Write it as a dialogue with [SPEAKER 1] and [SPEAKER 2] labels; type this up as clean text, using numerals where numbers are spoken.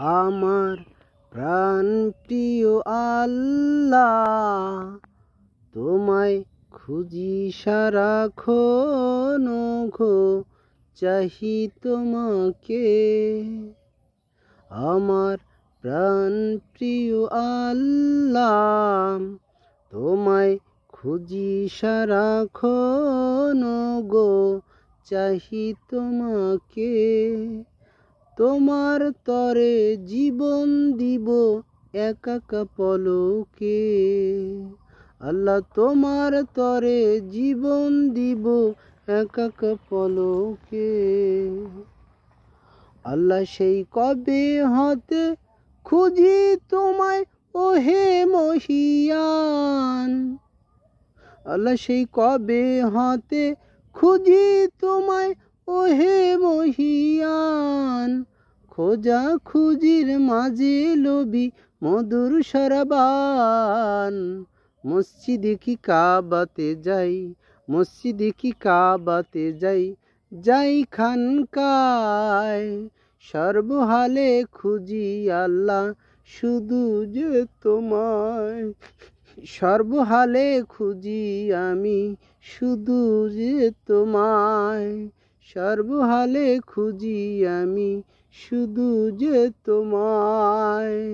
[SPEAKER 1] আমার প্রাণ প্রিয় আল্লাহ, তোমায় খুঁজি সারাক্ষণ গো, চাহি তোমাকে। আমার প্রাণ প্রিয় আল্লাহ, তোমায় খুঁজি সারাক্ষণ গো, চাহি তোমাকে। তোমার তরে জীবন দিব এক এক পলকে। আল্লাহ তোমার তরে জীবন দিব এক এক পলকে। আল্লাহ সেই কবে হতে খুঁজি তোমায় ও হে মহিয়ান। আল্লাহ সেই কবে হতে খুঁজি তোমায় ও হে মহিয়ান। খোঁজা খুঁজির মাঝে লবি মধুর সরবান। মসজিদে কি কাবাতে যাই, মসজিদে কি কাবাতে যাই, যাই খানকায়। সর্বহালে খুঁজি আল্লাহ শুধু যে তোমায়। সর্বহালে খুঁজি আমি শুধু যে তোমায়। সর্বহালে খুঁজি আমি শুধু যে তোমায়।